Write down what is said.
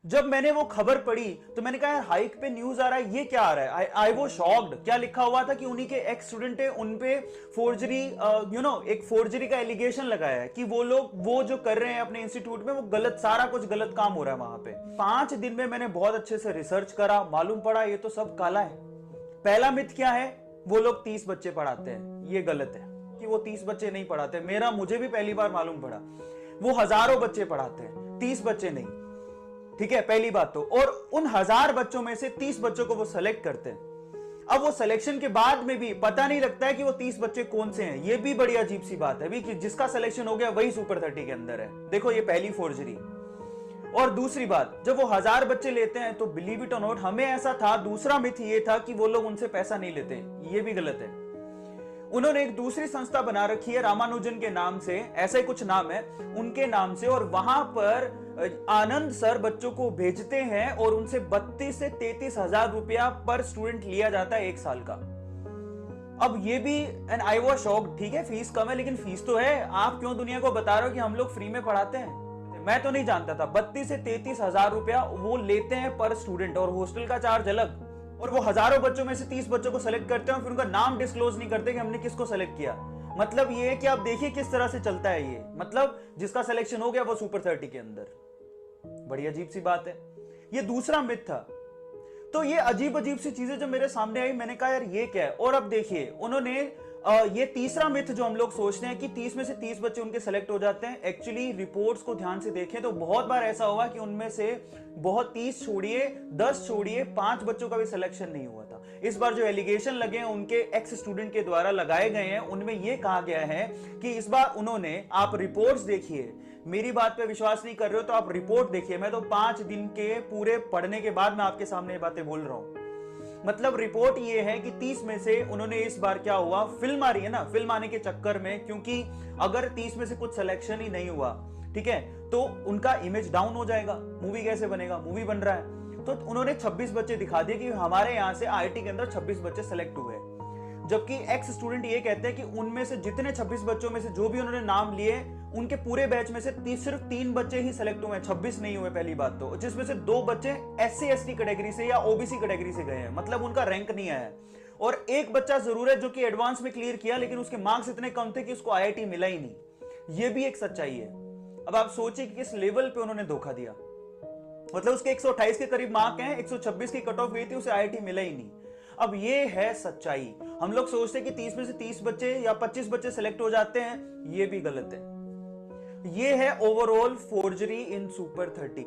जब मैंने वो खबर पढ़ी तो मैंने कहा यार हाइक पे न्यूज आ रहा है, ये क्या आ रहा है। आई वो शॉक्ड। क्या लिखा हुआ था कि उन्हीं के एक्स स्टूडेंट है, उन पे फोर्जरी एक फोर्जरी का एलिगेशन लगाया है कि वो लोग वो जो कर रहे हैं अपने इंस्टीट्यूट में वो गलत, सारा कुछ गलत काम हो रहा है वहां पे। 5 दिन में मैंने बहुत अच्छे से रिसर्च करा, मालूम पड़ा ये तो सब काला है। पहला मिथ क्या है, वो लोग 30 बच्चे पढ़ाते हैं, ये गलत है कि वो 30 बच्चे नहीं पढ़ाते। मुझे भी पहली बार मालूम पड़ा वो हजारों बच्चे पढ़ाते हैं, 30 बच्चे नहीं। ठीक है, पहली बात तो। और उन 1000 बच्चों में से 30 बच्चों को वो सेलेक्ट करते हैं। अब वो सिलेक्शन के बाद में भी पता नहीं लगता है कि वो 30 बच्चे कौन से हैं। ये भी बड़ी अजीब सी बात है भी कि जिसका सिलेक्शन हो गया वही सुपर 30 के अंदर है। देखो ये पहली फोर्जरी। और दूसरी बात, जब वो 1000 बच्चे लेते हैं तो बिलीव इट और नॉट, हमें ऐसा था, दूसरा मिथ ये था कि वो लोग उनसे पैसा नहीं लेते। ये भी गलत है। उन्होंने एक दूसरी संस्था बना रखी है रामानुजन के नाम से, ऐसा ही कुछ नाम है उनके नाम से, और वहां पर आनंद सर बच्चों को भेजते हैं और उनसे 32 से 33 हजार रुपया पर स्टूडेंट लिया जाता है 1 साल का। अब ये भी एंड आई वाज शॉक्ड। ठीक है फीस कम है लेकिन फीस तो है। आप क्यों दुनिया को बता रहे हो कि हम लोग फ्री में पढ़ाते हैं? मैं तो नहीं जानता था। 32 से 33 हजार रुपया वो लेते हैं पर स्टूडेंट, और हॉस्टल का चार्ज अलग। और वो हजारों बच्चों में से 30 बच्चों को सेलेक्ट करते हैं और फिर उनका नाम डिस्क्लोज नहीं करते कि हमने किसको सेलेक्ट किया। मतलब ये है कि आप देखिए किस तरह से चलता है ये। मतलब जिसका सिलेक्शन हो गया वो सुपर 30 के अंदर। बड़ी अजीब सी बात है। ये दूसरा मिथ था। तो ये अजीब अजीब सी चीजें जब मेरे सामने आई, मैंने कहा यार ये क्या है। और अब देखिए उन्होंने ये तीसरा मिथ जो हम लोग सोचते हैं कि 30 में से 30 बच्चे उनके सेलेक्ट हो जाते हैं, एक्चुअली रिपोर्ट्स को ध्यान से देखें तो बहुत बार ऐसा हुआ कि उनमें से बहुत 30 छोड़िए, 10 छोड़िए, 5 बच्चों का भी सिलेक्शन नहीं हुआ था। इस बार जो एलिगेशन लगे हैं उनके एक्स स्टूडेंट के द्वारा लगाए गए हैं, उनमें यह कहा गया है कि इस बार उन्होंने, आप रिपोर्ट्स देखिए, मेरी बात पे विश्वास नहीं कर रहे हो तो आप रिपोर्ट देखिए। मैं तो 5 दिन के पूरे पढ़ने के बाद मैं आपके सामने ये बातें बोल रहा हूं। मतलब रिपोर्ट ये है कि 30 में से उन्होंने, इस बार क्या हुआ, फिल्म आ रही है ना, फिल्म आने के चक्कर में, क्योंकि अगर 30 में से कुछ सिलेक्शन ही नहीं हुआ, ठीक है, तो उनका इमेज डाउन हो जाएगा। मूवी कैसे बनेगा? मूवी बन रहा है तो उन्होंने 26 बच्चे दिखा दिए कि हमारे यहां से आईआईटी के अंदर 26 बच्चे सेलेक्ट हुए। जबकि एक्स स्टूडेंट ये कहते हैं कि उनमें से जितने 26 बच्चों में से जो भी उन्होंने नाम लिए, उनके पूरे बैच में से सिर्फ 3 बच्चे ही सेलेक्ट हुए हैं, 26 नहीं हुए पहली बात तो, जिसमें से 2 बच्चे SC ST कैटेगरी से या OBC कैटेगरी से गए हैं, मतलब उनका रैंक नहीं आया। और एक बच्चा जरूर है जो कि एडवांस में क्लियर किया लेकिन उसके मार्क्स इतने कम थे कि उसको IIT मिला ही नहीं। ये भी एक सच्चाई है। अब आप सोचिए कि किस लेवल पे उन्होंने धोखा दिया। मतलब उसके 128 के करीब मार्क हैं, 126 की कट ऑफ गई थी, उसे IIT मिला ही नहीं। अब ये है सच्चाई। हम लोग सोचते हैं कि 30 में से 30 बच्चे या 25 बच्चे सेलेक्ट हो जाते हैं, ये भी गलत है। ये है ओवरऑल फोर्जरी इन सुपर 30।